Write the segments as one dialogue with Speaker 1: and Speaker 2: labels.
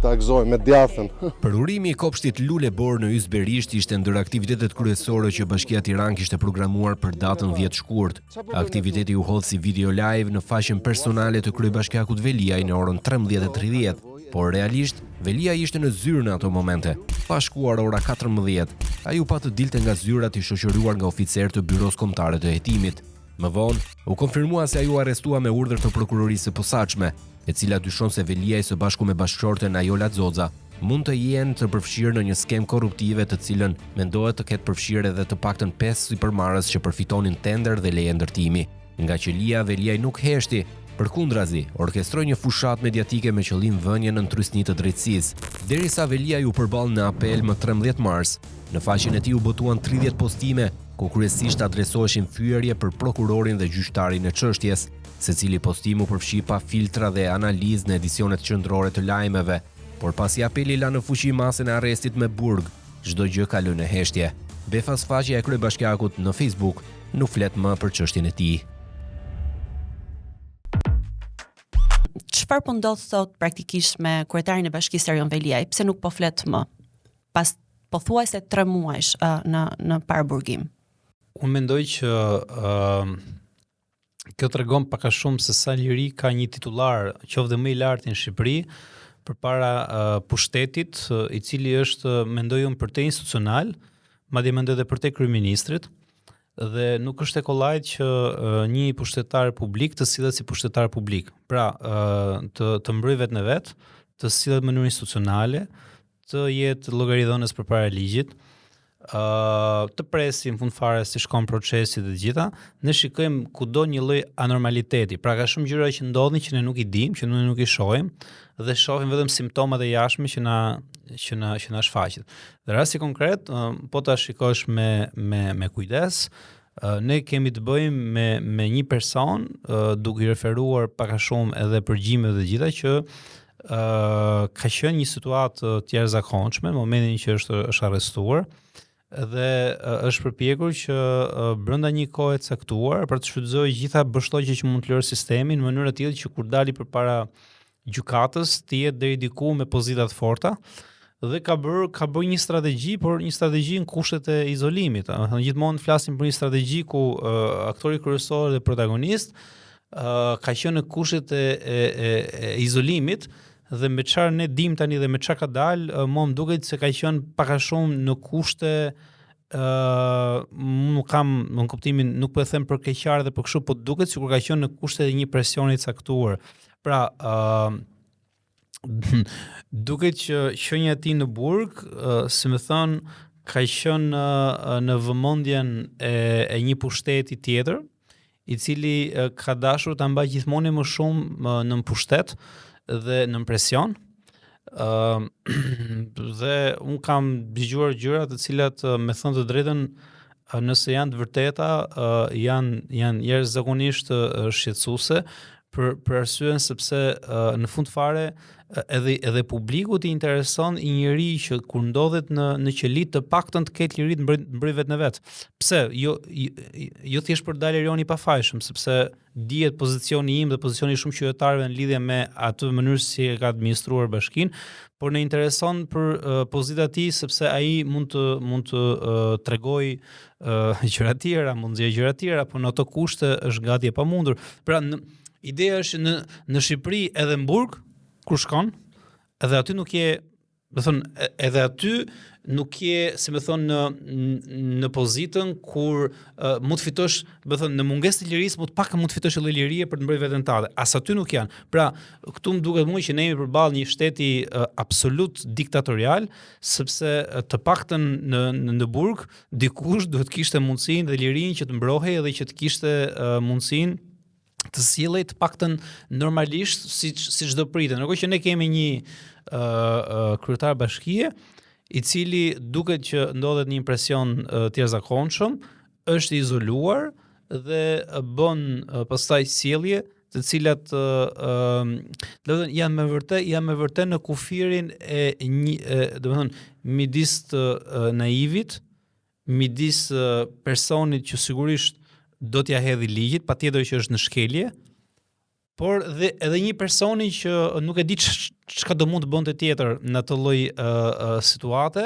Speaker 1: ta gëzoj me djathën.
Speaker 2: Përurimi I kopshtit Lule Bor në Ysberisht ishte ndër aktivitetet kryesore që Bashkia Tiranë kishte programuar për datën 10 shkurt. Aktiviteti u hodh si video live në faqen personale të kryebashkiakut Veliaj në orën 13:30, por realisht Velia ishte në zyrë në ato momente. Pa shkuar ora 14, ai u pa të dilte nga zyrat I shoqëruar nga oficer të byros kombëtare të hetimit. Më vonë, u konfirmua se ai u arrestua me urdhër të prokurorisë së posaçme, e cila dyshon se Veliaj së bashku me bashkëshorten Ajola Xoxa mund të jenë të përfshirë në një skem korruptive të cilën mendohet të ketë përfshirë edhe të paktën 5 sipërmarrës që përfitonin tender dhe leje ndërtimi. Nga qelia, Veliaj nuk heshti, përkundrazi, orkestroi një fushat mediatike me qëllim vënien në trysni të drejtësisë. Derisa Veliaj u përball në apel më 13 mars, në faqen e tij u botuan 30 postime, ku kryesisht adresoheshin fyerje për prokurorin dhe gjyqtarin e çështjes. Secili postim u përfshi pa filtra dhe analizë në edicionet qendrore të lajmeve, por pasi apeli la në fuqi masën e arrestit me burg, çdo gjë ka lënë heshtje. Befas faqja e kryebashkiakut në Facebook nuk flet më për çështjen e tij.
Speaker 3: Çfarë po ndodh sot praktikisht me kryetarin e bashkisë Erion Veliaj? Pse nuk po flet më? Pas pothuajse 3 muajsh në paraburgim.
Speaker 4: Unë mendoj që kjo tregon pak a shumë se sa liri ka një titullar, qoftë më I lartë në Shqipëri, përpara pushtetit, I cili është, mendoj unë, për te institucional, madje mendoj edhe për te kryeministrit, dhe nuk është e kollajt që një pushtetar publik të sillet si pushtetar publik. Pra, të mbrojë vetë në vetë, të sillet në mënyrë institucionale, të jetë llogaridhënës përpara ligjit, të presim fund fare si shkon procesi dhe gjitha, ne shikojmë kudo një lloj anormaliteti. Pra ka shumë gjëra që ndodhin që ne nuk I dimë, që ne nuk I shohim dhe shohim vetëm simptomat e jashtme që na shfaqet. Dhe rasti konkret, po ta shikosh me kujdes, ne kemi të bëjmë me një person duke I referuar pak a shumë edhe përgjime dhe gjitha që ka qenë një situatë të jashtëzakonshme në momentin që është arrestuar dhe është përpjekur që brenda një kohe të caktuar për të shfrytëzuar gjitha bështoqjet që mund të lërë sistemi në mënyrë të tillë që kur dali përpara gjykatës të jetë deri diku me pozita të forta dhe ka bërë një strategji, por një strategji në kushtet e izolimit. Gjithmonë flasim për një strategji ku aktori kryesor dhe protagonist ka qenë në kushtet e izolimit dhe me çfarë ne dim tani dhe me çka ka dalë, më duket se ka qenë pak a shumë në kushte në kuptimin, nuk po e them për keqardhë dhe për kështu, po duket sikur ka qenë në kushte e një presioni të caktuar. Pra, duket që qenia e tij në burg, si më thon, ka qenë në vëmendjen e një pushteti tjetër, I cili ka dashur ta mbajë gjithmonë më shumë në pushtet dhe në presion. Dhe un kam dëgjuar gjëra të cilat me thënë të drejtën nëse janë të vërteta janë jashtëzakonisht shqetësuese për arsyen sepse në fund fare edhe publiku I intereson I njëri që kur ndodhet në qelit të paktën të ketë liri të mbrojë vetë në vetë. Pse? Jo thjesht për dalë Erioni pa fajshëm, sepse dihet pozicioni im dhe pozicioni shumë qytetarëve në lidhje me atë mënyrë si e ka administruar bashkinë, por ne intereson për pozita e tij sepse ai mund të tregojë gjëra të tjera, mund të nxjerrë gjëra të tjera, por në ato kushte është gati e pamundur. Pra ideja është në Shqipëri edhe në burg kur shkon, edhe aty nuk je, edhe aty nuk je, si më thon, në pozitën kur mund të fitosh, në mungesë të lirisë, më të pak mund të fitosh edhe lirie për të mbrojë veten tënde. As aty nuk janë. Pra, këtu më duket mua që ne jemi përballë një shteti absolut diktatorial, sepse të paktën në burg dikush duhet kishte mundësinë dhe lirinë që të mbrohej edhe që të kishte mundësinë të sjellej të paktën normalisht si çdo pritet. Ndërkohë që ne kemi një kryetar bashkie I cili duket që ndodhet një impresion të jashtëzakonshëm, është izoluar dhe bën pastaj sjellje të cilat janë me vërtet në kufirin e midis të naivit, midis personit që sigurisht do t'ja hedhi ligjit, patjetër që është në shkelje, por edhe një personi që nuk e di çka do mund të bënte tjetër në atë lloj situate,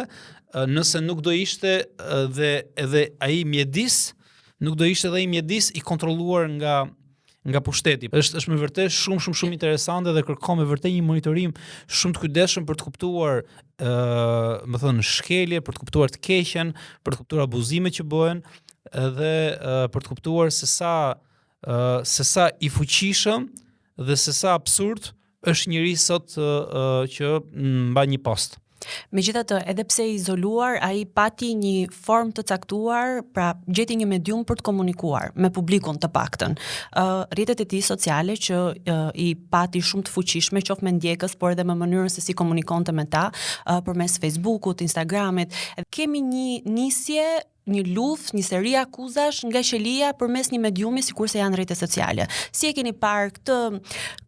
Speaker 4: nëse nuk do ishte edhe ai mjedis, nuk do ishte edhe ai mjedis i kontrolluar nga pushteti. Është me vërtet shumë interesante dhe kërkon me vërtet një monitorim shumë të kujdesshëm për të kuptuar më thënë shkelje, për të kuptuar të keqen, për të kuptuar abuzimet që bëhen dhe për të kuptuar se sa i fuqishëm dhe se sa absurd është njëri sot që mban një post.
Speaker 3: Megjithatë, edhe pse i izoluar, ai pati një formë të caktuar, pra gjeti një medium për të komunikuar me publikun të paktën. Rrjetet e tij sociale që i pati shumë të fuqishme, qoftë me ndjekës, por edhe me mënyrën se si komunikonte me ta, përmes Facebookut, Instagramit. Kemi një nisje, një luftë, një seri akuzash nga qelia përmes një mediumi sikurse janë rrjetet sociale. Si e keni parë këtë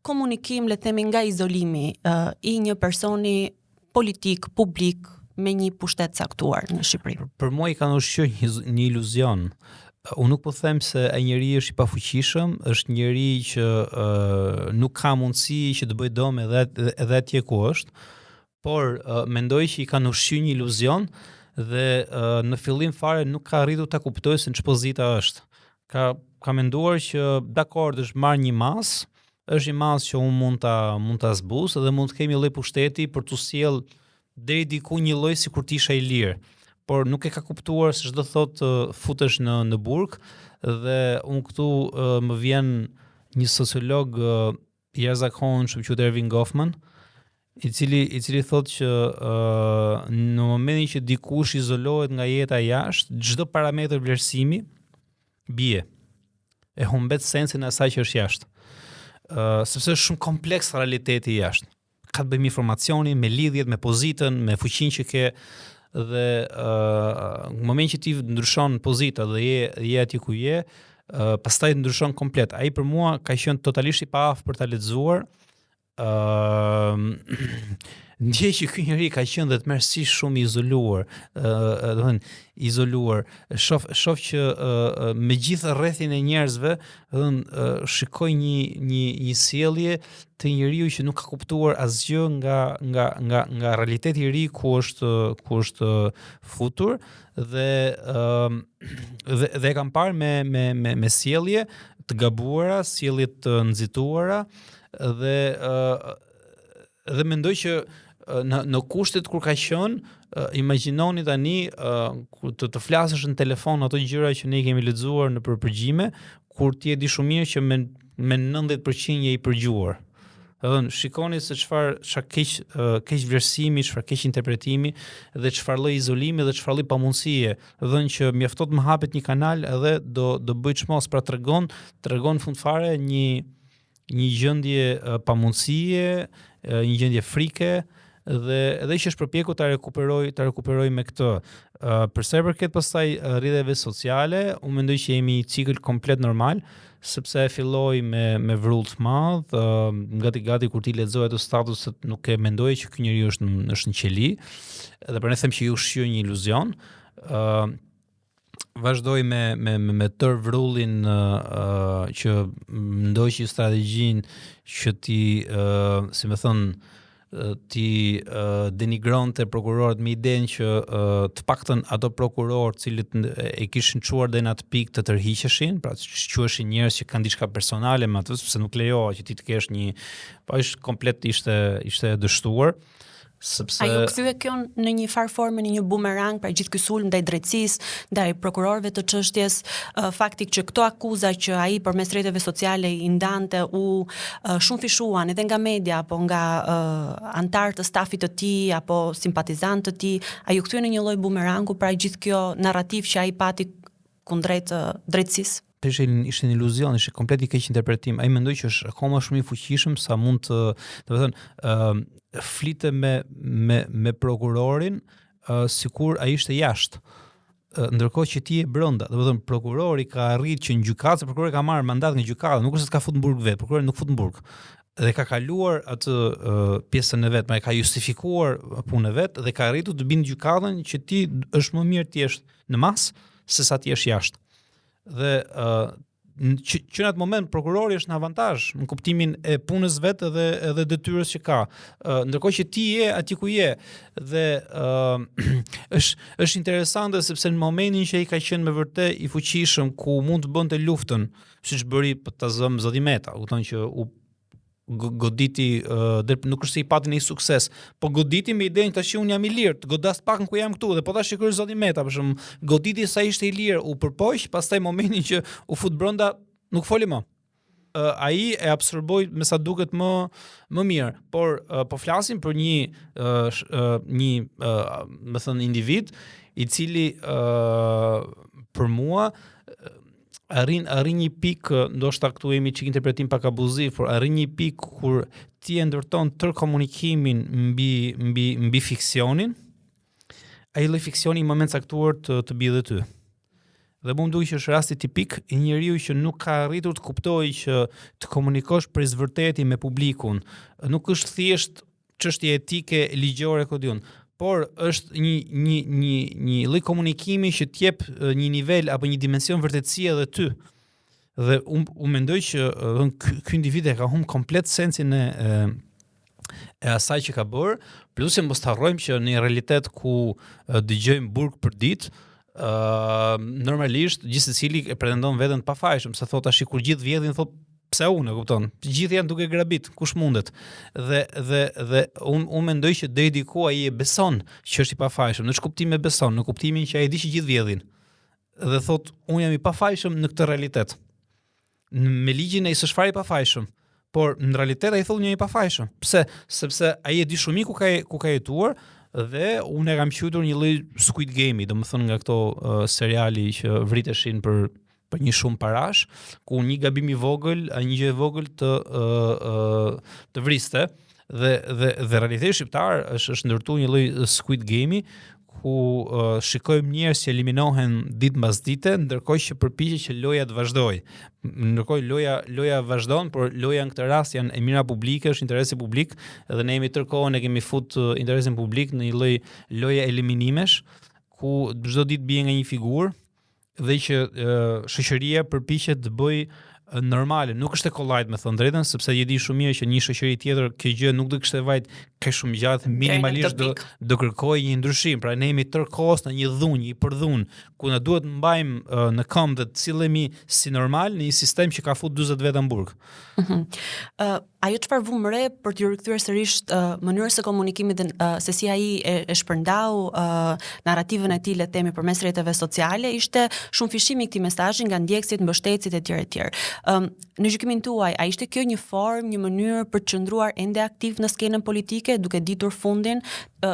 Speaker 3: komunikim, le të themi, nga izolimi i një personi politik, publik, me një pushtet caktuar në Shqipëri?
Speaker 4: Për mua i kanë ushqyer një iluzion. Unë nuk po them se ai njeri është i pafuqishëm, është njeri që nuk ka mundësi që të bëjë dëm edhe atje ku është, por mendoj që i kanë ushqyer një iluzion dhe në fillim fare nuk ka arritur ta kuptojë se në ç'pozita është. Ka menduar që dakord është marrë një mas, është një mas që unë mund ta zbuz dhe mund të kemi lloj pushteti për të sjell deri diku një lloj sikur të isha i lirë. Por nuk e ka kuptuar se ç'do thotë futesh në burg dhe unë këtu më vjen një sociolog i jashtëzakonshëm quhet Erving Goffman, i cili thotë që në momentin që dikush izolohet nga jeta jashtë, çdo parametër vlerësimi bie. E humbet sensin e asaj që është jashtë. Sepse është shumë kompleks realiteti jashtë. Ka të bëjë me informacionin, me lidhjet, me pozitën, me fuqinë që ke dhe në moment që ti ndryshon pozita dhe je aty ku je, pastaj ndryshon komplet. Ai për mua ka qenë totalisht i paaftë për ta lexuar. Ndjej që ky njeri ka qenë dhe të mërësisht shumë izoluar, shoh që me gjithë rrethin e njerëzve, shikoj një sjellje të njeriu që nuk ka kuptuar asgjë nga realiteti i ri ku është futur dhe kam parë me sjellje të gabuara, sjellje të nxituara dhe mendoj që në kushtet kur ka qenë, imagjinoni tani të flasësh në telefon ato gjëra që ne kemi lexuar në përgjime, kur ti e di shumë mirë që me 90% je i përgjuar. Shikoni se çfarë keq vlerësimi, çfarë keq interpretimi dhe çfarë lloj izolimi dhe çfarë lloj pamundësie. Që mjafton të më hapet një kanal edhe do bëj çmos, pra tregon fund fare një gjendje pamundësie, një gjendje frike dhe që është përpjekur ta rekuperoj me këtë. Përsa i përket pastaj rrjeteve sociale, unë mendoj që jemi një cikël komplet normal, sepse filloi me vrull të madh, gati kur ti lexoje ato statuset nuk e mendoje që ky njeriu është në qeli, dhe për ne them që ju ushqyer një iluzion. Vazhdoi me tër vrullin që ndoqi strategjinë që ti, si më thon, ti denigronte prokurorët me idenë që të paktën ato prokurorë cilët e kishin çuar deri në atë pikë të tërhiqeshin, pra quheshin njerëz që kanë diçka personale me atë, sepse nuk lejohet që ti të kesh një, është komplet ishte dështuar. Sepse
Speaker 3: ajo kthye kjo në një farë forme në një bumerang, pra gjithë ky sulm ndaj drejtësisë, ndaj prokurorëve të çështjes, fakti që këto akuza që ai përmes rrjeteve sociale i ndante u shumë fishuan edhe nga media apo nga antar të stafit të tij apo simpatizant të tij, ajo kthye në një lloj bumerangu, pra gjithë kjo narrativ që ai pati kundrejt drejtësisë.
Speaker 4: Ishte një iluzion, ishte komplet i keq interpretim. Ai mendoi që është akoma shumë i fuqishëm sa mund të, domethënë, flite me prokurorin sikur ai ishte jashtë. Ndërkohë që ti je brenda, domethënë prokurori ka arritur që në gjykatë, prokurori ka marrë mandat nga gjykata, nuk është se ka futur në burg vetë, prokurori nuk fut në burg. Dhe ka kaluar atë pjesën e vet, pra ka justifikuar punën e vet dhe ka arritur të bindë gjykatën që ti është më mirë të jesh në mas se sa të jesh jashtë. Dhe që në atë moment prokurori është në avantazh në kuptimin e punës vet edhe detyrës që ka. Ndërkohë që ti je aty ku je dhe është interesante sepse në momentin që ai ka qenë me vërtet i fuqishëm ku mund të bënte luftën, siç bëri ta zëm Zoti Meta, kupton që u goditi nuk është se i pati një sukses, po goditi me idenë tash unë jam i lirë, të godas pak ku jam këtu dhe po tash shikoj Zoti Meta, për shembull, goditi sa ishte i lirë, u përpoq, pastaj momentin që u fut brenda nuk foli më. Ai e absorboi me sa duket më mirë, por po flasim për një më thënë individ i cili për mua arrin një pikë, ndoshta këtu jemi çik interpretim pak abuziv, por arrin një pikë kur ti e ndërton tërë komunikimin mbi fiksionin, ai lloj fiksioni në moment caktuar të bie ty. Dhe më duket që është rasti tipik i njeriu që nuk ka arritur të kuptojë që të komunikosh për zvërteti me publikun nuk është thjesht çështje etike, ligjore kodiun, por është një lloj komunikimi që t'jep një nivel apo një dimension vërtetësie edhe ty. Dhe unë mendoj që ky individ e ka humbur komplet sensin e asaj që ka bërë, plus e mos të harrojmë që në realitet ku dëgjojmë burg për ditë, normalisht gjithsecili e pretendon veten të pafajshëm, se thot tash kur gjithë vjedhin thot pse unë, kupton? Gjithë janë duke grabit, kush mundet. Dhe unë mendoj që deri diku ai e beson që është i pafajshëm, në kuptimin e beson, në kuptimin që ai di që gjithë vjedhin. Dhe thot unë jam i pafajshëm në këtë realitet. Me ligjin ai s'është fare i pafajshëm, por në realitet ai thotë unë jam i pafajshëm. Pse? Sepse ai e di shumë ku ka jetuar dhe unë e kam quajtur një lloj Squid Game, domethënë nga këto seriali që vriteshin për një shumë parash, ku një gabim i vogël, një gjë e vogël të vriste dhe realiteti shqiptar është ndërtuar një lloj Squid Game ku shikojmë njerëz që eliminohen ditë mbas dite, ndërkohë që përpiqet që loja të vazhdojë. Ndërkohë loja vazhdon, por loja në këtë rast janë e mira publike, është interesi publik dhe ne jemi tërkohën e kemi fut interesin publik në një lloj loje eliminimesh ku çdo ditë bie nga një figurë dhe që shoqëria përpiqet të bëj normale, nuk është e kollajt me thënë drejtën, sepse je di shumë mirë që një shoqëri tjetër kjo gjë nuk do kishte vajt kaq shumë gjatë, minimalisht do kërkojë një ndryshim. Pra ne jemi tërkohës në një dhunjë, i përdhun, ku na duhet mbajmë në këmbë dhe të cilemi si normal në një sistem që ka fut 40 vjet në burg.
Speaker 3: Ajo çfarë vum re për t'ju rikthyer sërish mënyrën se komunikimit dhe se si ai e shpërndau narrativën e tij, le të themi, përmes rrjeteve sociale, ishte shumë fishimi i këtij mesazhi nga ndjekësit, mbështetësit e tjerë. Në gjykimin tuaj, a ishte kjo një formë, një mënyrë për të qëndruar ende aktiv në skenën politike, duke ditur fundin?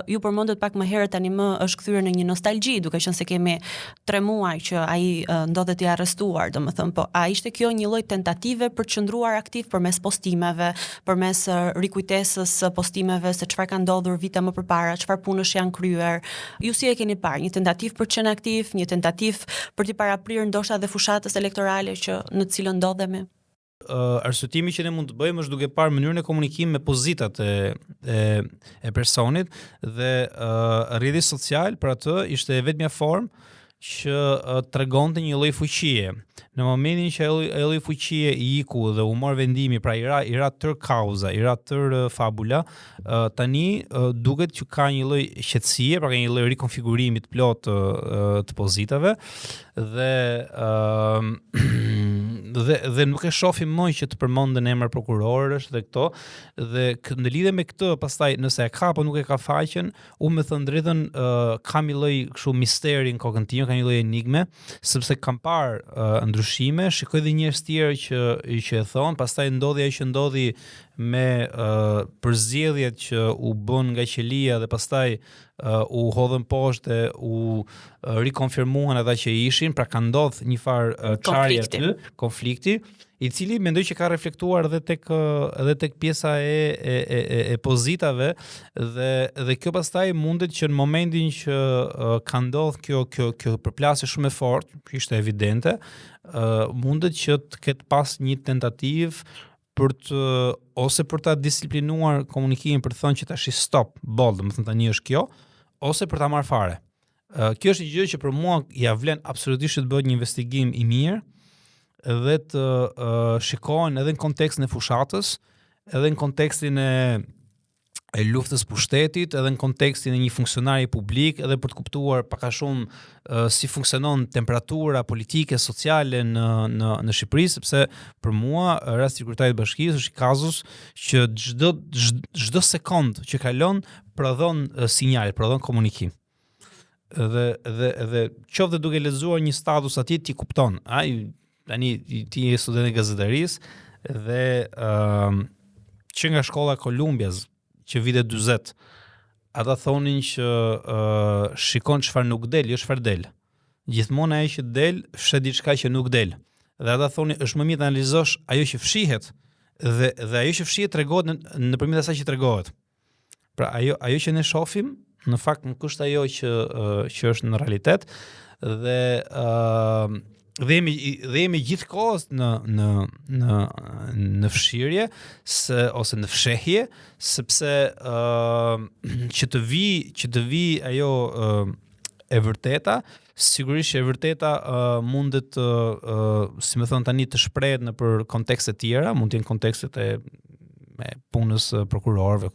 Speaker 3: Ju përmendet pak më herët tani më është kthyer në një nostalgji, duke qenë se kemi 3 muaj që ai ndodhet i arrestuar, domethënë, po a ishte kjo një lloj tentative për të qëndruar aktiv përmes postimeve, përmes rikujtesës postimeve se çfarë ka ndodhur vite më përpara, çfarë punësh janë kryer? Ju si e keni parë? Një tentativë për të qenë aktiv, një tentativë për të paraprirë ndoshta dhe fushatës elektorale që në të cilën ndodhemi?
Speaker 4: Arsyetimi që ne mund të bëjmë është duke parë mënyrën e komunikimit me pozitat e personit dhe rrjeti social për atë ishte vetmja formë që tregonte një lloj fuqie. Në momentin që ai lloj fuqie i iku dhe u mor vendimi, pra i ra tër kauza, i ra tër fabula, tani duket që ka një lloj qetësie, pra ka një lloj rikonfigurimi të plot të pozitave dhe nuk e shohim më që të përmenden emra prokurorësh dhe këto, dhe në lidhje me këtë, pastaj nëse e ka apo nuk e ka faqen, unë me thënë drejtën kam një lloj kështu misteri në kokën time, kam një lloj enigme, sepse kam parë ndryshime, shikoj dhe njerëz tjerë që e thon, pastaj ndodhi ajo që ndodhi me përzgjedhjet që u bën nga qelia dhe pastaj u hodhën poshtë dhe u rikonfirmuan ata që ishin, pra ka ndodhur një farë çarje aty, konflikti, i cili mendoj që ka reflektuar edhe tek pjesa e pozitave dhe kjo pastaj mundet që në momentin që ka ndodhur kjo përplasje shumë e fortë, që ishte evidente, mundet që të ketë pas një tentativë ose për ta disiplinuar komunikimin, për të thënë që tash stop, boll, domethënë tani është kjo, ose për ta marrë fare. Kjo është një gjë që për mua ja vlen absolutisht të bëhet një investigim i mirë edhe të shikohen edhe në kontekstin e fushatës, edhe në kontekstin e luftës pushtetit, edhe në kontekstin e një funksionari publik, edhe për të kuptuar pak a shumë si funksionon temperatura politike, sociale në Shqipëri, sepse për mua rasti i Kryetarit të Bashkisë është kazus që çdo sekond që kalon prodhon sinjal, prodhon komunikim. Edhe qoftë duke lexuar një status aty ti kupton. Tani ti je student e gazetarisë dhe që nga shkolla Kolumbias që vitet 40, ata thonin që shikon çfarë nuk del, jo çfarë del. Gjithmonë ajo që del, fshet diçka që nuk del. Dhe ata thonin është më mirë të analizosh ajo që fshihet dhe ajo që fshihet tregohet nëpërmjet asaj që tregohet. Pra ajo që ne shohim, në fakt nuk është ajo që është në realitet dhe jemi gjithkohës në fshirje ose në fshehje, sepse që të vi ajo e vërteta, sigurisht e vërteta mundet si më thon tani të shprehet në për kontekste tjera, mund të jenë kontekstet e punës prokurorëve,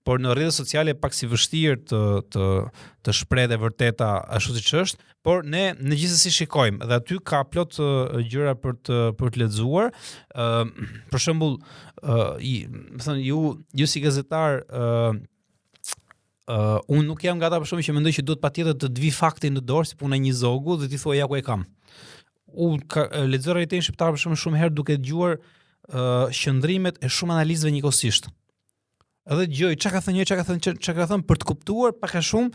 Speaker 4: por në rrjetet sociale pak si vështirë të shprehet e vërteta ashtu siç është, por ne në gjithsesi shikojmë dhe aty ka plot gjëra për të lexuar. Për shembull, ju si gazetar, unë nuk jam gata për shembull që mendoj që duhet patjetër të vi fakti në dorë si puna e një zogu dhe ti thua ja ku e kam. Unë lexoj realitetin shqiptar për shembull shumë herë duke dëgjuar qëndrimet e shumë analizëve njëkohësisht. Edhe dëgjoj çka ka thënë për të kuptuar pak a shumë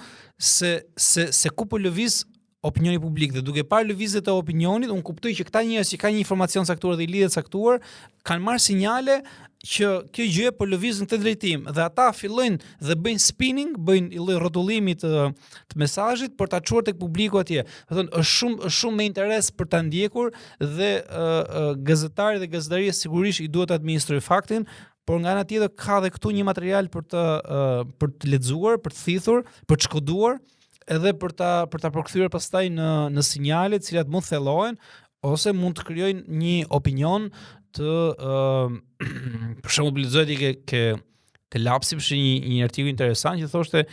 Speaker 4: se ku po lëviz opinioni publik dhe duke parë lëvizjet e opinionit, unë kuptoj që këta njerëz që kanë një informacion caktuar dhe i lidhet caktuar, kanë marrë sinjale që kjo gjë po lëviz në këtë drejtim dhe ata fillojnë dhe bëjnë spinning, bëjnë një lloj rrotëllimi të mesazhit për ta çuar tek publiku atje. Do thonë është shumë me interes për ta ndjekur dhe gazetari dhe gazetaria sigurisht i duhet të administrojë faktin, por nga ana tjetër ka edhe këtu një material për të lexuar, për të thithur, për të shkoduar, edhe për ta përkthyer pastaj në sinjale të cilat mund thellohen ose mund të krijojnë një opinion të për shembull lexoj ke lapsi për një artikull interesant që thoshte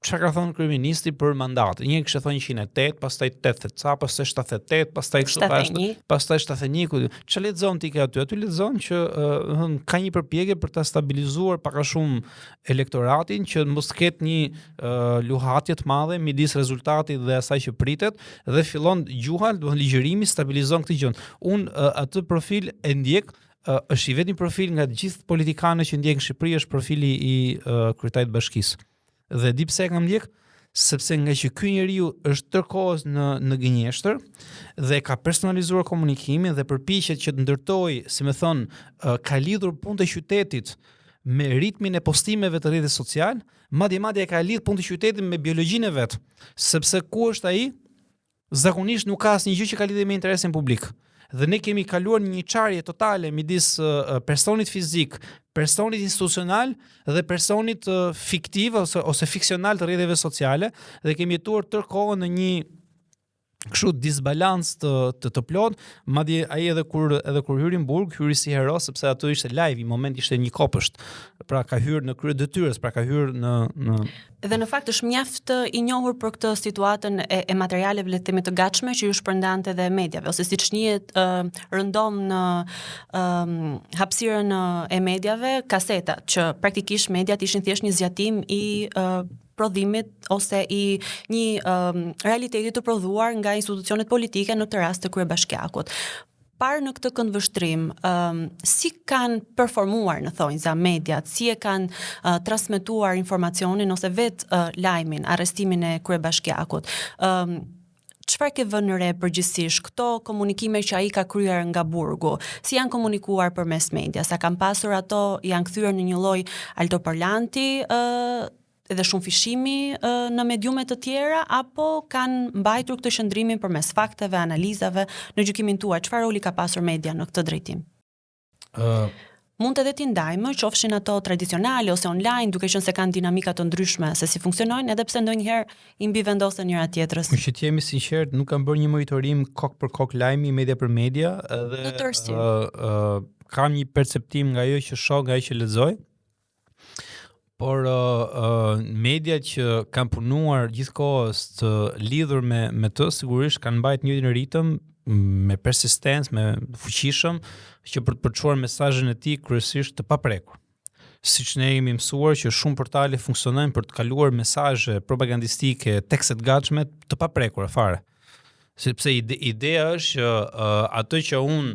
Speaker 4: çfarë ka thënë kryeministri për mandatin. Një kishte thënë 108, pastaj 80 pastaj 78, pastaj 71, pastaj 71. Çfarë lexon ti ke aty? Aty lexon që ka një përpjekje për ta stabilizuar pak a shumë elektoratin, që mos ketë një luhatje të madhe midis rezultatit dhe asaj që pritet dhe fillon gjuha, do të thonë ligjërimi stabilizon këtë gjë. Unë atë profil e ndjek, është i vetmi profil nga të gjithë politikanët që ndjek në Shqipëri është profili i Kryetarit të Bashkisë. Dhe di pse e kam ndjek, sepse nga që ky njeriu është tërkohës në gënjeshtër dhe ka personalizuar komunikimin dhe përpiqet që të ndërtojë, si më thon, ka lidhur punët e qytetit me ritmin e postimeve të rrjetit social, madje e ka lidhur punët e qytetit me biologjinë e vet, sepse ku është ai, zakonisht nuk ka asnjë gjë që ka lidhje me interesin publik. Dhe ne kemi kaluar një çarje totale midis personit fizik, personit institucional dhe personit fiktiv ose fiksional të rrjeteve sociale dhe kemi jetuar tërkohën në një kështu disbalans të plot, madje ai edhe kur hyri në burg, hyri si hero sepse ato ishte live, i moment ishte një kopësht. Pra ka hyrë në krye detyrës, pra ka hyrë në
Speaker 3: Dhe në fakt është mjaft i njohur për këtë situatën e materialeve le të themi të gatshme që ju shpërndante dhe mediave, ose siç njihet rëndom në hapësirën e mediave, kasetat, që praktikisht mediat ishin thjesht një zgjatim i prodhimit ose i një realiteti të prodhuar nga institucionet politike në këtë rast të kryebashkiakut. Parë në këtë këndvështrim, si kanë performuar në thonjza mediat, si e kanë transmetuar informacionin ose vetë lajmin, arrestimin e kryebashkiakut? Çfarë ke vënë re përgjithsisht këto komunikime që ai ka kryer nga burgu? Si janë komunikuar përmes medias? Sa kanë pasur ato, janë kthyer në një lloj altoparlanti edhe shumë fishimi në mediume të tjera, apo kanë mbajtur këtë shëndrimin përmes fakteve, analizave, në gjykimin tuaj, çfarë roli ka pasur media në këtë drejtim? mund edhe t'i ndajmë, qofshin ato tradicionale ose online, duke qenë se kanë dinamika të ndryshme se si funksionojnë, edhe pse ndonjëherë i mbi vendosen njëra tjetrës.
Speaker 4: Që të jemi sinqert, nuk kam bërë një monitorim kok për kok lajmi, media për media, edhe kam një perceptim nga ajo që shoh, nga ajo që lexoj. Por media që kanë punuar gjithkohës të lidhur me të, sigurisht kanë mbajtur një njëjtin ritëm, me persistencë, me fuqishëm, që për të përçuar mesazhin e tij kryesisht të paprekur. Siç ne jemi mësuar që shumë portale funksionojnë për të kaluar mesazhe propagandistike, tekste të gatshme të paprekura fare. Sepse ideja është që ato që unë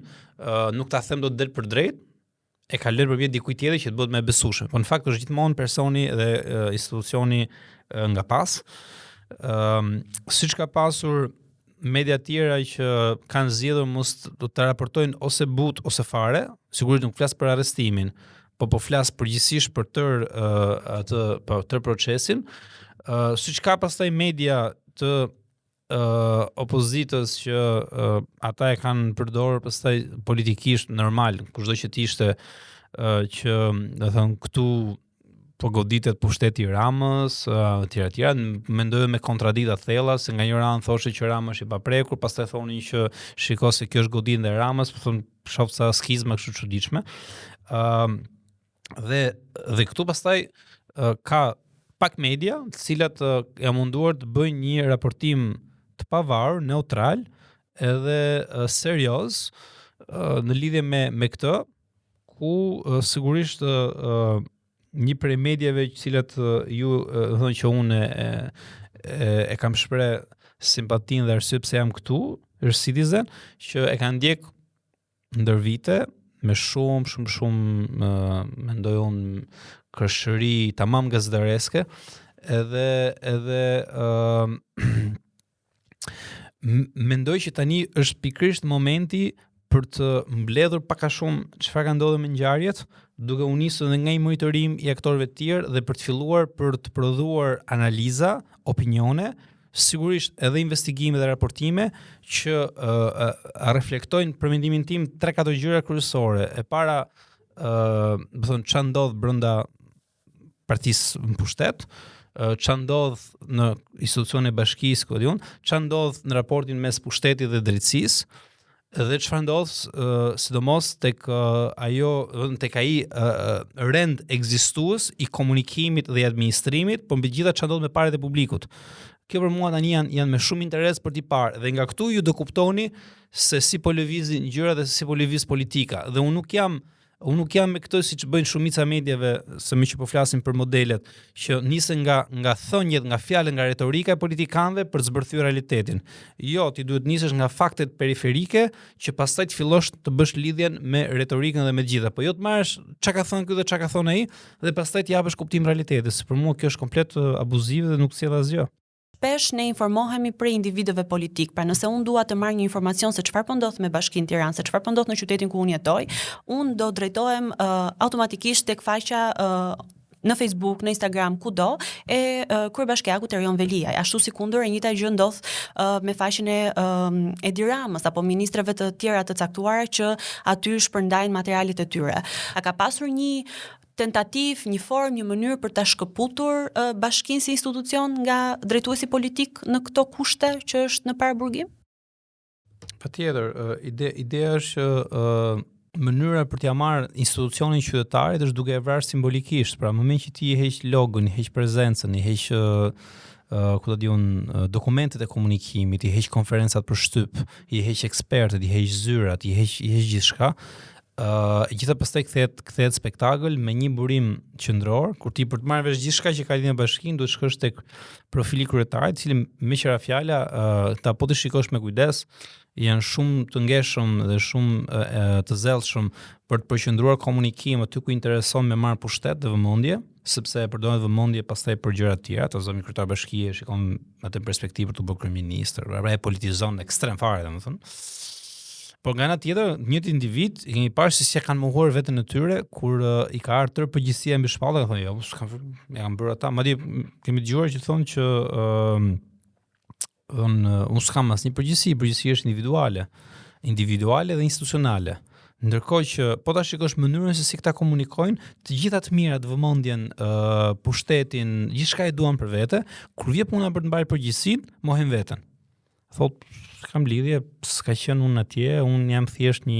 Speaker 4: nuk ta them do të del për drejt, e ka lënë përmjet dikujt tjetër që të bëhet më e besueshme. Po në fakt është gjithmonë personi dhe institucioni nga pas. Siç ka pasur media tjera që kanë zgjedhur mos të raportojnë ose but ose fare, sigurisht nuk flas për arrestimin, po flas përgjithsisht për tër procesin, siç ka pastaj media të opozitës që ata e kanë përdorur pastaj politikisht normal, kushdo që të ishte që do thon këtu po goditet pushteti i Ramës, tjera, mendojnë me kontradikta thella, se nga njëra anë thoshte që Rama është i paprekur, pastaj thonin që shiko se kjo është goditje e Ramës, po thon shoh sa skizma kështu çuditshme. Dhe këtu pastaj ka pak media, të cilat janë munduar të bëjnë një raportim të pavarur, neutral, edhe serioz në lidhje me këtë, ku sigurisht një prej medjave të cilat ju thonë që unë e kam shpreh simpatinë dhe arsye pse jam këtu, është Citizen, që e kanë ndjek ndër vite me shumë mendoj unë kërshëri tamam gazetareske, edhe mendoj që tani është pikërisht momenti për të mbledhur pak a shumë çfarë ka ndodhur me ngjarjet, duke u nisur edhe nga një monitorim i aktorëve të tjerë dhe për të filluar për të prodhuar analiza, opinione, sigurisht edhe investigime dhe raportime që reflektojnë për mendimin tim 3-4 gjëra kryesore. E para, do thon ç'a ndodh brenda partisë në pushtet, ç'a ndodh në institucione bashkisë, ç'a ndodh në raportin mes pushtetit dhe drejtësisë, dhe çfarë ndodh sidomos tek ai rend ekzistues i komunikimit dhe i administrimit, por mbi gjitha çfarë ndodh me parat e publikut. Kjo për mua tani janë me shumë interes për t'i parë, dhe nga këtu ju do kuptoni se si po lëvizin gjëra dhe si po lëviz politika. Dhe unë nuk jam me këtë siç bëjnë shumica medjave, se më që po flasim për modelet që nisen nga thënjet, nga fjalët, nga retorika e politikanëve për të zbërthyer realitetin. Jo, ti duhet nisesh nga faktet periferike që pastaj të fillosh të bësh lidhjen me retorikën dhe me gjitha. Po jo të marrësh çka ka thënë ky dhe çka ka thënë ai dhe pastaj të japësh kuptim realitetit. Për mua kjo është komplet abuziv dhe nuk sjell asgjë.
Speaker 3: Shpesh ne informohemi prej individëve politik. Pra nëse unë dua të marr një informacion se çfarë po ndodh me Bashkinë Tiranë, se çfarë po ndodh në qytetin ku unë jetoj, unë do drejtohem automatikisht tek faqja në Facebook, në Instagram, kudo, e kryebashkiakut Erion Veliaj. Ashtu si kundër e njëjta gjë ndodh me faqen e Edi Ramës apo ministrave të tjera të caktuara që aty shpërndajnë materialet e tyre. A ka pasur një tentativ, një formë, një mënyrë për ta shkëputur bashkinë si institucion nga drejtuesi politik në këto kushte që është në paraburgim?
Speaker 4: Patjetër, ideja është mënyra për t'ia marrë institucionin qytetarit është duke e vrarë simbolikisht. Pra, në moment që ti i heq logon, i heq prezencën, i heq dokumentet e komunikimit, i heq konferencat për shtyp, i heq ekspertët, i heq zyrat, i heq gjithçka. Gjitha pastaj kthehet spektakël me një burim qendror, kur ti për të marrë vesh gjithçka që ka lidhje me bashkinë, duhet shkosh tek profili kryetarit, i cili me qira fjala, ta po të shikosh me kujdes, janë shumë të ngjeshëm dhe shumë të zellshëm për të përqendruar komunikim aty ku intereson me marr pushtet dhe vëmendje, sepse përdoret vëmendje pastaj për gjëra të tjera, të zonë kryetar bashkie, shikon atë perspektivë për të bërë kryeminist, e politizon ekstrem fare, domethënë. Por nga ana tjetër, njëti individ i kemi parë se si kanë mohuar veten e tyre kur i ka ardhur tërë përgjegjësia mbi shpallë, thonë jo, s'kam bërë ata. Madje kemi dëgjuar që thonë që unë s'kam asnjë përgjegjësi është individuale dhe institucionale. Ndërkohë që po ta shikosh mënyrën se si këta komunikojnë, të gjitha të mirat, vëmendjen, pushtetin, gjithçka e duan për vete, kur vjen puna për të mbarë përgjegjësinë, mohin veten. Thot, kam lidhje, s'ka qenë unë atje, unë jam thjesht një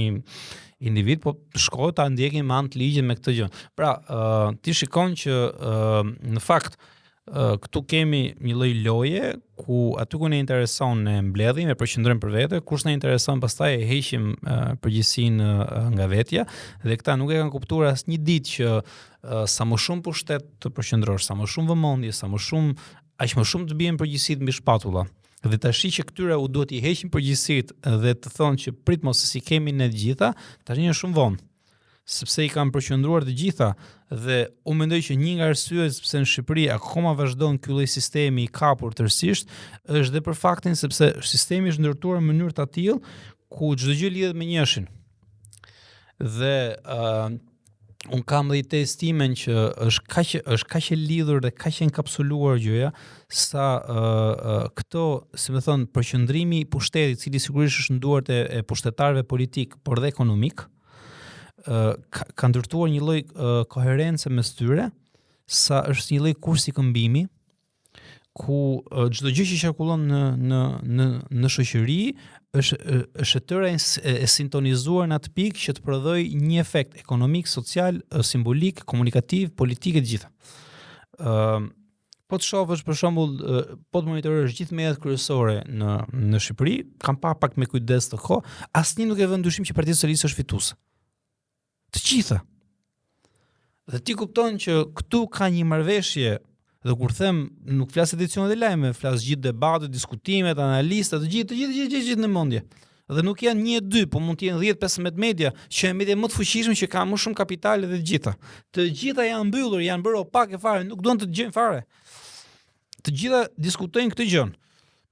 Speaker 4: individ, po shkoj ta ndjekin me anë të ligjit me këtë gjë. Pra, ti shikon që në fakt këtu kemi një lloj loje ku aty ku ne intereson ne mbledhim, e përqendrojmë për vete, kush na intereson pastaj e heqim përgjegjësinë nga vetja, dhe këta nuk e kanë kuptuar asnjë ditë që sa më shumë pushtet të përqendrosh, sa më shumë vëmendje, sa më shumë aq më shumë të bien përgjegjësitë mbi shpatulla. Dhe tash që këtyre u duhet i heqim përgjegjësitë dhe të thonë që prit mos se si kemi ne të gjitha, tani është shumë vonë. Sepse i kanë përqendruar të gjitha dhe unë mendoj që një nga arsyet sepse në Shqipëri akoma vazhdon ky lloj sistemi i kapur tërësisht është dhe për faktin sepse sistemi është ndërtuar në mënyrë të tillë ku çdo gjë lidhet me njëshin. Dhe unë kam dhe i testimen që është kaq e lidhur dhe kaq e enkapsuluar gjëja sa këto, si më thon, përqendrimi i pushtetit, i cili sigurisht është në duart e pushtetarëve politik, por dhe ekonomik, ka ndërtuar një lloj koherence mes tyre, sa është një lloj kursi këmbimi, ku çdo gjë që qarkullon në shoqëri është tëra e sintonizuar në atë pikë që të prodhoj një efekt ekonomik, social, simbolik, komunikativ, politik e të gjitha. Po të shohësh për shembull, po të monitorosh gjithë mediat kryesore në Shqipëri, kam pa pak me kujdes të kohë, asnjë nuk e vën dyshim që Partia Socialiste është fituese. Të gjitha. Dhe ti kupton që këtu ka një marrëveshje, dhe kur them nuk flas edicionet e lajme, flas gjithë debatet, diskutimet, analistat, të gjithë në mendje. Dhe nuk janë 1-2, po mund të jenë 10-15 media, që janë media më të fuqishme që kanë më shumë kapital dhe të gjitha. Të gjitha janë mbyllur, janë bërë opake fare, nuk duan të dëgjojnë fare. Të gjitha diskutojnë këtë gjë.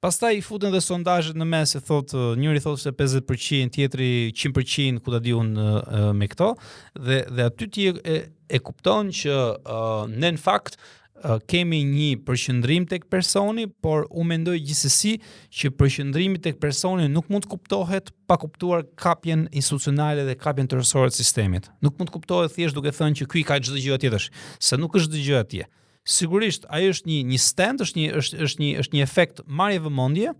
Speaker 4: Pastaj i futen dhe sondazhet në mes, njëri thotë se 50%, tjetri 100%, ku ta di unë me këto, dhe aty ti e kupton që ne në fakt kemi një përqendrim tek personi, por unë mendoj gjithsesi që përqendrimi tek personi nuk mund të kuptohet pa kuptuar kapjen institucionale dhe kapjen tërësore të sistemit. Nuk mund të kuptohet thjesht duke thënë që ky ka çdo gjë atje tash, se nuk është çdo gjë atje. Sigurisht, ai është një stand, është një efekt marrje vëmendje.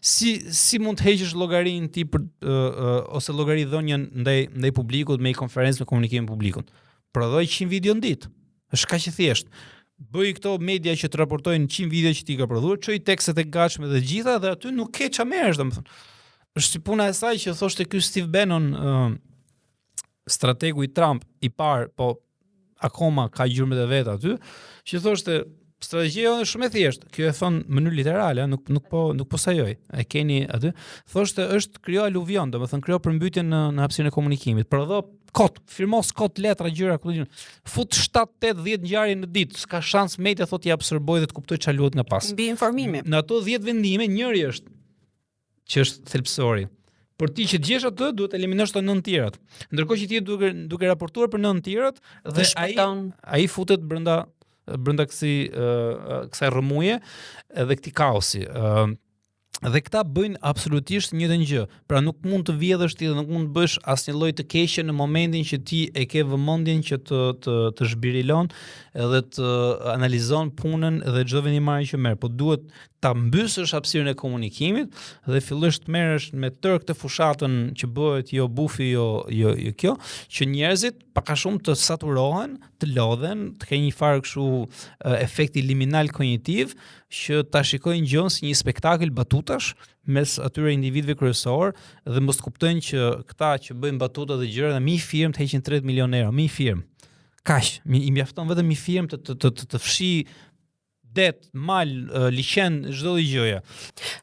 Speaker 4: Si mund të heqësh llogarinë ti ose llogaridhënien ndaj publikut me një konferencë me komunikim me publikun. Prodhoj 100 video në ditë. Është kaq e thjeshtë. Bëj këto media që të raportojnë 100 video që ti ka prodhuar, çoj tekstet e gatshme dhe gjitha dhe aty nuk ke ç'a merresh, domethënë. Është si puna e saj që thoshte ky Steve Bannon, strategu i Trump i parë, po akoma ka gjurmët e vet aty, që thoshte strategjia është shumë e thjeshtë. Kjo e thon në mënyrë literale, nuk po sajoj. E keni aty. Thoshte është krijo aluvion, domethënë krijo përmbytjen në hapësinë e komunikimit. Prodho kot, firmos kot, letra, gjëra, fut 7-8-10 ngjarje në ditë, s'ka shans media thotë i absorboj dhe të kuptoj çfarë luhet nga pas.
Speaker 3: Mbi informimi.
Speaker 4: Në ato 10 vendime, njëri është që është thelbësori. Por ti që djesh atë, duhet eliminosh të 9 tjerat. Ndërkohë që ti duke raportuar për 9 tjerat dhe ai futet brenda kësaj rrëmuje dhe këtij kaosi. Dhe këta bëjnë absolutisht një gjë. Pra nuk mund të vjedhësh ti dhe nuk mund të bësh asnjë lloj të keqe në momentin që ti e ke vëmendjen që të zhbirilon edhe të analizon punën dhe çdo vendimarrje që merr, po duhet ta mbysësh hapësirën e komunikimit dhe fillosh të merresh me tërë këtë fushatën që bëhet jo bufi, jo kjo, që njerëzit pak a shumë të saturohen, të lodhen, të kenë një farë kështu efekti liminal kognitiv, që ta shikojnë gjën si një spektakël batutash mes atyre individëve kryesor dhe mos kuptojnë që këta që bëjnë batuta dhe gjëra në një firmë të heqin 30 milionë euro, një firmë. Kaq, i mjafton vetëm një firmë të fshi det, mal, liqen, çdo gjëja.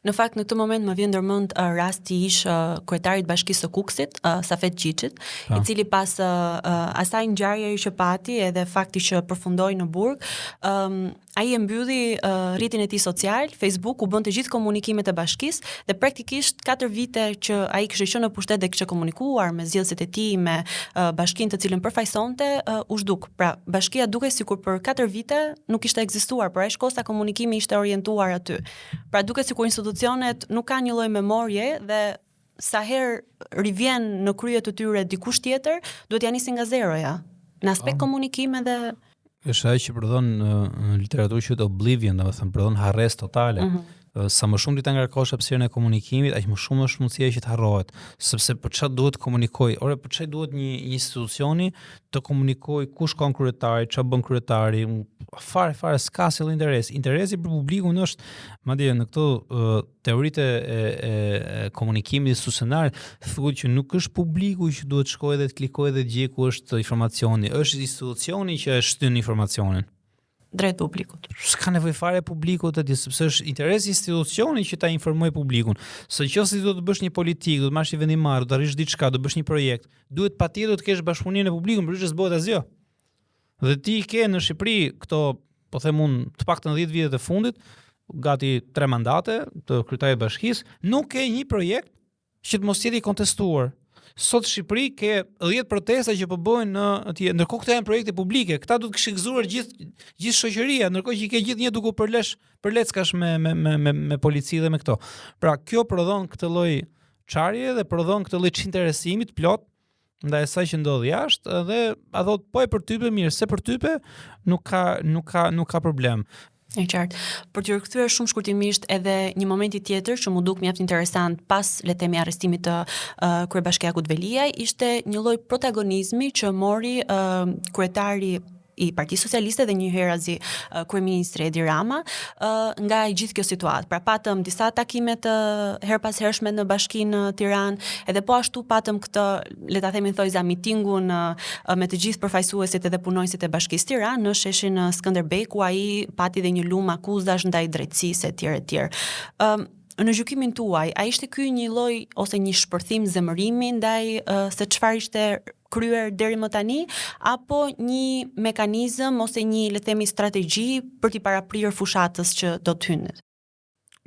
Speaker 3: Në fakt në këtë moment më vjen ndërmend rasti ish kryetarit bashkisë së Kuksit, Safet Çiçit, i cili pas asaj ngjarjeje që pati edhe fakti që përfundoi në burg, ai e mbylli rrjetin e tij social, Facebook, u bën të gjithë komunikimet e bashkisë dhe praktikisht 4 vite që ai kishte qenë në pushtet dhe kishte komunikuar me zgjedhësit e tij, me bashkinë të cilën përfaqësonte, u zhduk. Pra, bashkia dukej sikur për 4 vite nuk kishte ekzistuar, por ai shkosta komunikimi ishte orientuar aty. Pra duket sikur institucionet nuk kanë një lloj memorie dhe sa herë rivjen në krye të tyre dikush tjetër, duhet ja nisin nga zeroja. Në aspekt komunikime dhe
Speaker 4: është ajo që përdon në literaturë quhet oblivion, domethënë përdon harres totale. Sa më shumë ti ta ngarkosh hapësirën e komunikimit, aq më shumë është mundësia që të harrohet, sepse për çfarë duhet të komunikoj? Ore, për çfarë duhet një institucioni të komunikoj ku shkon kryetari, çfarë bën kryetari? Fare s'ka asnjë interes. Interesi për publikun është, madje në këto teoritë e komunikimit institucional thuhet që nuk është publiku që duhet shkojë dhe të klikojë dhe të gjejë ku është informacioni, është institucioni që e shtyn informacionin
Speaker 3: drejt publikut.
Speaker 4: S'ka nevojë fare publikut aty, sepse është interesi i institucionit që ta informoj publikun. Se nëse do të bësh një politikë, do të marrësh një vendimar, do të arrish diçka, do bësh një projekt, duhet patjetër të kesh bashkëpuninë e publikut, ndryshe s'bëhet asgjë. Dhe ti ke në Shqipëri këto, po them unë, të paktën 10 vitet e fundit, gati 3 mandate të kryetarit të bashkisë, nuk ke një projekt që të mos jetë i kontestuar. Sot Shqipëri ke 10 protesta që po bëhen në atje, ndërkohë këto janë projekte publike. Këta duhet të kishë gëzuar gjithë shoqëria, ndërkohë që ke gjithnjë duke përleckash me polici dhe me këto. Pra, kjo prodhon këtë lloj çarje dhe prodhon këtë lloj çinteresimi të plot ndaj asaj që ndodh jashtë dhe a thot po e përtype mirë, se përtype nuk ka problem.
Speaker 3: E qartë. Për të rikthyer shumë shkurtimisht edhe një momenti tjetër që mu duk mjaft interesant pas le të themi arrestimit të kryebashkiakut Veliaj, ishte një lloj protagonizmi që mori kryetari i Partisë Socialiste dhe një herazi kryeministri Edi Rama nga i gjithë kjo situatë. Pra patëm disa takime të her pas hershme në Bashkinë Tiranë, edhe po ashtu patëm këtë, le ta themi thojza, mitingun me të gjithë përfaqësuesit edhe punonjësit e Bashkisë Tiranë në sheshin Skënderbej, ku ai pati dhe një lumë akuzash ndaj drejtësisë etj. Në gjykimin tuaj, a ishte ky një lloj ose një shpërthim zemërimi ndaj se çfarë ishte kryer deri më tani, apo një mekanizëm ose një, le të themi, strategji për t'i paraprirë fushatës që do të hynë?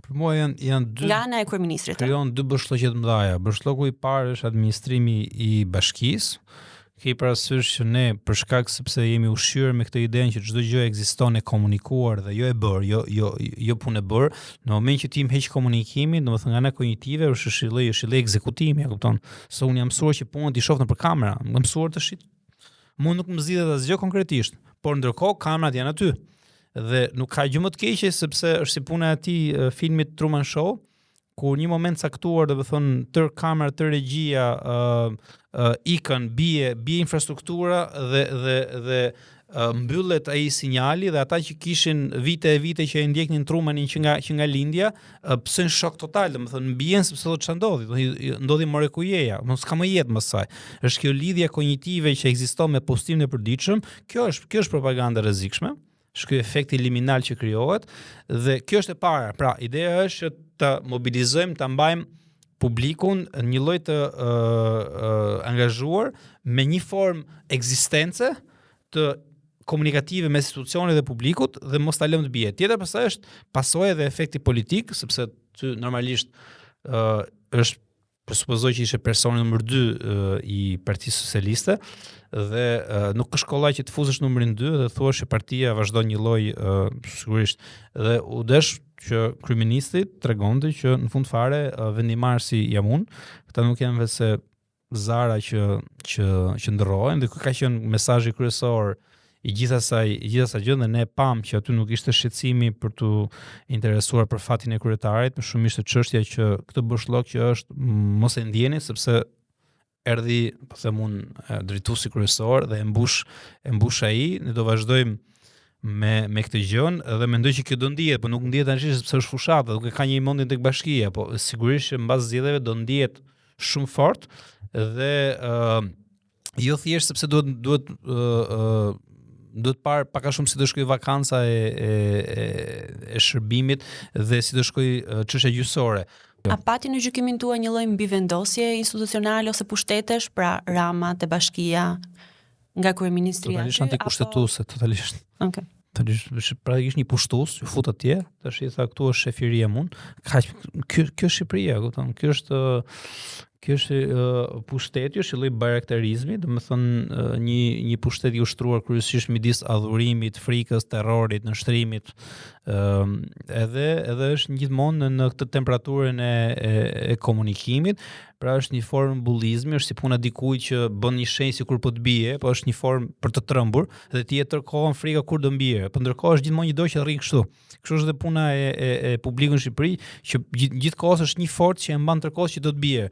Speaker 4: Për mua janë dy.
Speaker 3: Nga ana e kryeministrit.
Speaker 4: Krijon dy bashkëllëqe të mëdha. Bashkëllëku i parë është administrimi i bashkisë. Ke parasysh që ne, për shkak sepse jemi ushqyer me këtë idenë që çdo gjë ekziston e komunikuar dhe jo e bërë, jo punë e bërë, në moment që ti më heq komunikimin, domethënë nga ana kognitive është shillë ekzekutimi, e kupton? Se unë jam mësuar që punën ti shoh nëpër kamera, më mësuar të shit. Mund nuk më zgjidhet asgjë konkretisht, por ndërkohë kamerat janë aty. Dhe nuk ka gjë më të keqe sepse është si puna e atij filmit Truman Show, ku një moment caktuar, do të thonë, tër kamera, tër regjia, ikën, bie infrastruktura dhe mbyllet ai sinjali dhe ata që kishin vite që e ndjeknin Trumanin që nga lindja, pse në shok total, domethënë mbien sepse thotë ç'a ndodhi mrekujeja, mos ka më jetë më saj. Është kjo lidhje kognitive që ekziston me postimin e përditshëm, kjo është propaganda e rrezikshme. Është ky efekti liminal që krijohet dhe kjo është e para. Pra, ideja është që të mobilizojmë, ta mbajmë publikun një lloj të angazhuar me një formë ekzistence të komunikative me institucionet dhe publikut dhe mos ta lëmë të bie. Tjetër pastaj është pasojë dhe efekti politik, sepse ty normalisht është presupozoj që ishe personi numër 2 i Partisë Socialiste dhe nuk është kollaj që të fuzesh numrin 2 dhe thuash që partia vazhdon një lloj sigurisht dhe u desh që kryeministri tregonte që në fund fare vendimarrësi jam unë, këta nuk janë vetëm zara që ndërrohen dhe ky ka qenë mesazhi kryesor i gjithë asaj gjë dhe ne pam që aty nuk ishte shqetësimi për të interesuar për fatin e kryetarit, më shumë ishte çështja që këtë bashkëllok që është mos e ndjeni sepse erdhi, po them unë, drejtuesi kryesor dhe e mbush ai, ne do vazhdojmë me këtë gjën dhe mendoj që kjo do ndihet, por nuk ndihet tani sepse është fushatë, nuk ka një mendje tek bashkia, po sigurisht që mbas zgjedhjeve do ndihet shumë fort dhe jo thjesht sepse duhet parë pak a shumë si do shkoj vakanca e shërbimit dhe si do shkoj çështja gjyqësore.
Speaker 3: A pati në gjykimin tuaj një lloj mbivendosje institucionale ose pushtetesh, pra Rama te bashkia nga kryeministria?
Speaker 4: Totalisht antikushtetuese, totalisht.
Speaker 3: Okej.
Speaker 4: Totalisht praktikisht një pushtues, ju fut atje, tash i tha këtu është shefiria mun. Kjo është Shqipëria, kupton? Kjo është pushteti, është lloj barektarizmi, domethënë një pushtet i ushtruar kryesisht midis adhurimit, frikës, terrorit, nështrimit, edhe është gjithmonë në këtë temperaturën e komunikimit, pra është një formë bullizmi, është si puna dikujt që bën një shenjë sikur po të bie, po është një formë për të trembur dhe ti e tërkohën frika kur do mbije. Po ndërkohë është gjithmonë një dorë që rrin kështu. Kështu është edhe puna e publikut në Shqipëri, që gjithkohës është një forcë që e mban tërkohës që do të bie.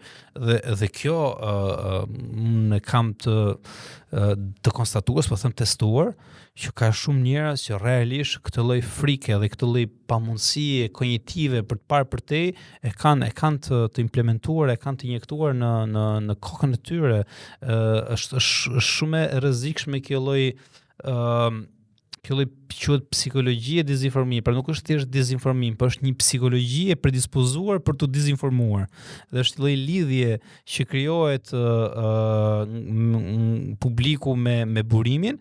Speaker 4: Dhe kjo unë kam të konstatuar, po them testuar, që ka shumë njerëz që realisht këtë lloj frike dhe këtë lloj pamundësie kognitive për të parë për te e kanë të implementuar, e kanë të injektuar në kokën e tyre. Është shumë e rrezikshme kjo lloj quhet psikologjia e dezinformimit, pra nuk është thjesht dezinformim, por është një psikologji e predispozuar për të dezinformuar. Dhe është lloj lidhje që krijohet publiku me burimin,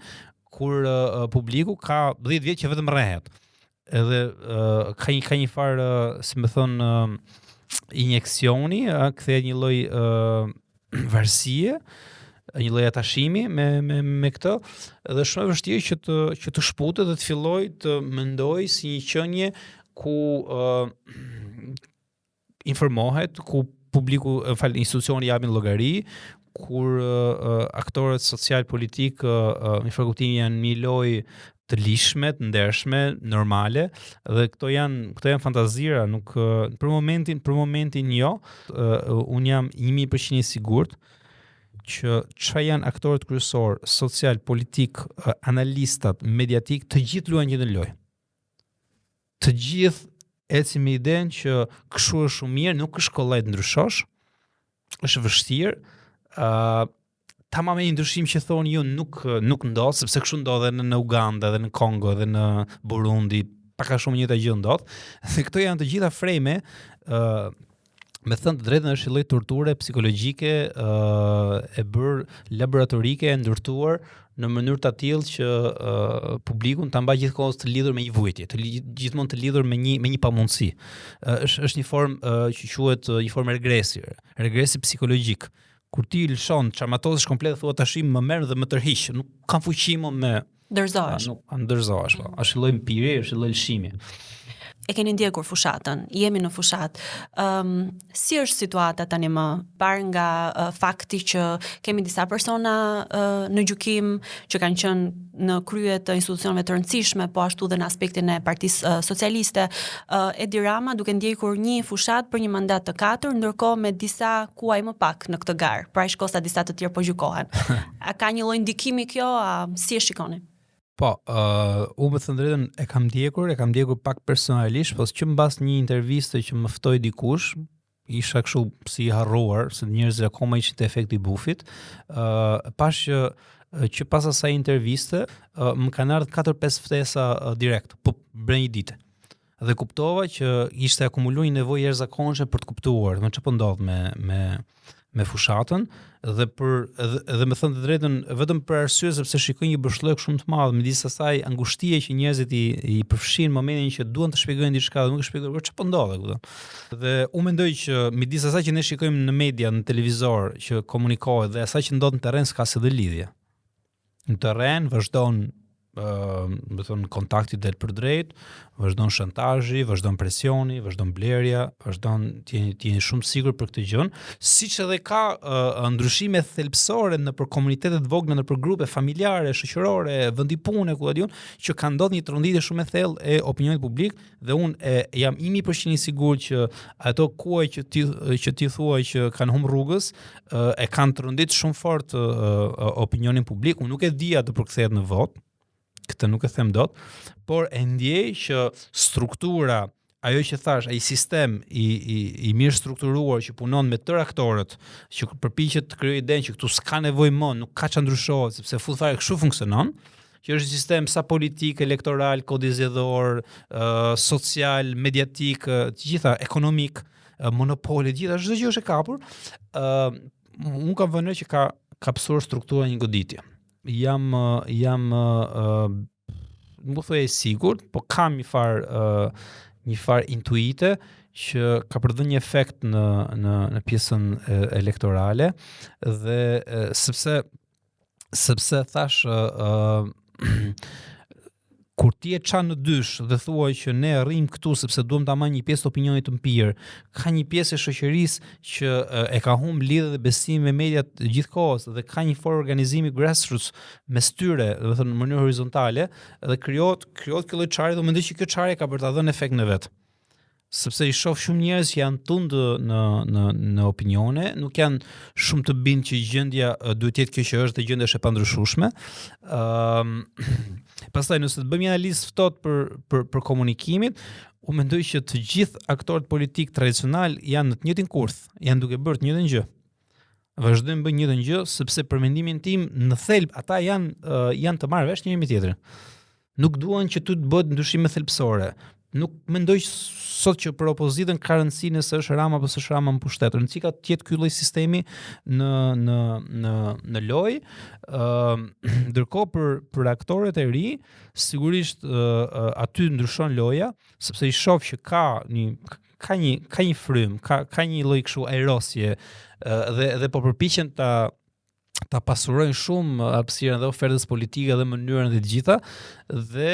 Speaker 4: kur publiku ka 10 vjet që vetëm rrehet. Edhe ka një farë, si më thon, injeksioni, kthehet një lloj varësie, një lloj atashimi me këtë, dhe shumë e vështirë që të shputet dhe të filloj të mendoj si një qenie ku informohet, ku publiku, institucioni japin llogari, kur aktorët social politik në faktikisht janë një lojë të lishme, të ndershme, normale, dhe këto janë fantazira, nuk për momentin jo. Un jam 1000% i sigurt që çfarë janë aktorët kryesor, social, politik, analistat, mediatik, të gjithë luajnë një lojë. Të gjithë ecin me idenë që kështu është shumë mirë, nuk është kollaj të ndryshosh, është vështirë. Tamam e ndryshim që thonë ju nuk ndodh, sepse kështu ndodh edhe në Uganda, edhe në Kongo, edhe në Burundi, pak a shumë njëjta gjë ndodh. Dhe këto janë të gjitha frame, me thënë të drejtën është një lloj torture psikologjike e bërë laboratorike, e ndërtuar në mënyrë të tillë që publikun ta mbajë gjithkohës të lidhur me një vujtje, gjithmonë të lidhur me një pamundësi. Është një formë që quhet një formë regresi psikologjik. Kur ti lëshon çarmatosësh komplet, thua tash më merr dhe më tërhiq, nuk kam fuqi më me
Speaker 3: ndërzohesh.
Speaker 4: Nuk ndërzohesh, po. Është lloj mpiri, është lloj lëshimi.
Speaker 3: E keni ndjekur fushatën, jemi në fushat. Si është situata tani më, parë nga fakti që kemi disa persona në gjykim që kanë qenë në krye të institucioneve të rëndësishme, po ashtu dhe në aspektin e Partisë Socialiste, Edi Rama duke ndjekur një fushat për një mandat të 4, ndërkohë me disa kuaj më pak në këtë garë, pra shkosa disa të tjerë po gjykohen. A ka një lloj ndikimi kjo, si e shikoni?
Speaker 4: Po, unë me thënë drejtën e kam ndjekur pak personalisht, po që mbas një interviste që më ftoi dikush, isha kështu si i harruar, se njerëzit akoma ishin te efekti i bufit, pash që pas asaj interviste, më kanë ardhur 4-5 ftesa direkt, po brenda një dite. Dhe kuptova që ishte akumuluar një nevojë jashtëzakonshme për të kuptuar më çfarë po ndodh me fushatën, dhe me thënë të drejtën vetëm për arsye sepse shikoj një bërshllëk shumë të madh midis asaj angustie që njerëzit i përfshin momentin që duan të shpjegojnë diçka dhe nuk e shpjegojnë çfarë po ndodh, kupton. Dhe unë mendoj që midis asaj që ne shikojmë në media, në televizor, që komunikohet dhe asaj që ndodh në terren s'ka asnjë lidhje. Në terren vazhdon më thënë kontakti del për drejt, vazhdon shantazhi, vazhdon presioni, vazhdon blerja, vazhdon të jeni shumë sigur për këtë gjë, siç edhe ka ndryshime thelbësore nëpër komunitete të vogla, nëpër grupe familjare, shoqërore, vendi pune, ku diun, që ka ndodhur një tronditje shumë e thellë e opinionit publik, dhe unë jam 100% i sigurt që ato kuaj që ti thua që kanë humbur rrugës, e kanë trondit shumë fort opinionin publik. Unë nuk e di atë përkthehet në votë, këtë nuk e them dot, por e ndjej që struktura, ajo që thash, ai sistem i mirë strukturuar që punon me tërë aktorët, që përpiqet të krijojë idenë që këtu s'ka nevojë më, nuk ka ç'a ndryshohet, sepse fare kështu funksionon, që është një sistem sa politik, elektoral, kodizjedhor, social, mediatik, të gjitha ekonomik, monopole, gjitha çdo gjë është e kapur. Unë kam vënë që ka pësur struktura një goditje. Jam nuk thoj e sigurt, po kam një far intuite që ka përdhënë një efekt në pjesën elektorale, dhe sepse thash kur ti e çan në dysh dhe thua që ne rrim këtu sepse duam ta marrim një pjesë të opinionit të mpir, ka një pjesë e shoqërisë që e ka humbur lidhje dhe besimin me mediat gjithkohës dhe ka një formë organizimi grassroots mes tyre, do të thënë në mënyrë horizontale dhe krijohet kjo lloj çare, do mendoj që kjo çare ka për ta dhënë efekt në vet. Sepse i shoh shumë njerëz që janë tundë në opinione, nuk janë shumë të bindë që gjendja duhet të jetë kjo që është dhe gjendja është e pandryshueshme. Pastaj nëse të bëjmë një analizë ftohtë për komunikimit, unë mendoj që të gjithë aktorët politik tradicional janë në të njëjtin kurth, janë duke bërë të njëjtën gjë. Vazhdojnë bëjnë njëjtën gjë sepse për mendimin tim në thelb ata janë të marrë vesh njëri me tjetrin. Nuk duan që tu të bëhet ndryshime thelbësore. Nuk mendoj sot që për opozitën ka rëndësi nëse është Rama apo s'është Rama në pushtet. Rëndësi ka të jetë ky lloj sistemi në lojë. Ndërkohë për aktorët e ri, sigurisht aty ndryshon loja, sepse i shoh që ka një frym, ka një lloj kështu erosje dhe po përpiqen ta pasurojnë shumë hapësirën dhe ofertës politike dhe mënyrën dhe të gjitha dhe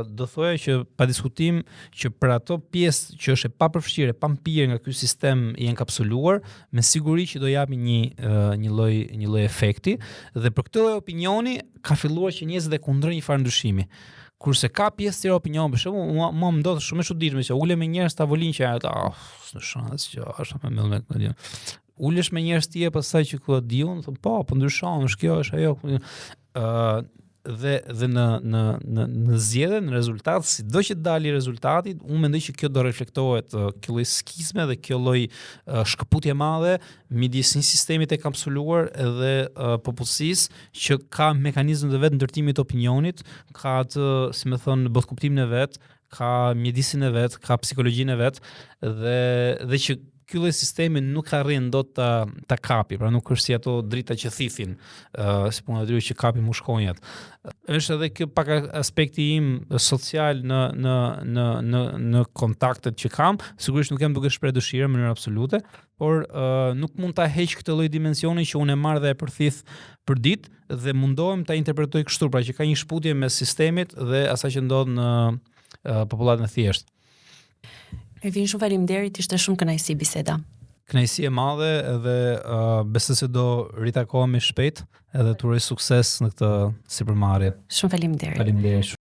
Speaker 4: do thoya që pa diskutim që për ato pjesë që është e papërfshirë, pa mpirë nga ky sistem i enkapsuluar, me siguri që do japi një lloj efekti dhe për këtë lloj opinioni ka filluar që njerëzit e kundërshtojnë një farë ndryshimi. Kurse ka pjesë tjera opinion, për shembull, mua më ndodh shumë e çuditshme që ulem me njerëz tavolinë që ata, s'është asgjë, është më me ulesh me njerëz tjerë pastaj që ku e diun, thon po ndryshon, është kjo, është ajo. Dhe në zgjedhje, në rezultat, sido që dali rezultati, unë mendoj që kjo do reflektohet kjo lloj skizme dhe kjo lloj shkëputje madhe midis një sistemi të kapsuluar edhe popullsisë që ka mekanizëm të vet ndërtimit të opinionit, ka atë, si më thon, botkuptimin e vet, ka mjedisin e vet, ka psikologjinë e vet dhe që ky lloj sistemi nuk arrin dot ta kapi, pra nuk është si ato drita që thithin, si puna e që kapi mushkonjat. Është edhe kjo pak aspekti im social në kontaktet që kam, sigurisht nuk jam duke shpreh dëshirë në mënyrë absolute, por nuk mund ta heq këtë lloj dimensioni që unë e marr dhe e përthith për ditë dhe mundohem ta interpretoj kështu, pra që ka një shputje mes sistemit dhe asaj që ndodh në popullatën e thjeshtë.
Speaker 3: Ervin, shumë faleminderit, ishte shumë kënaqësi biseda.
Speaker 4: Kënaqësi e madhe edhe besoj se do ritakohemi shpejt edhe të uroj sukses në këtë sipërmarrje.
Speaker 3: Shumë faleminderit.
Speaker 4: Faleminderit.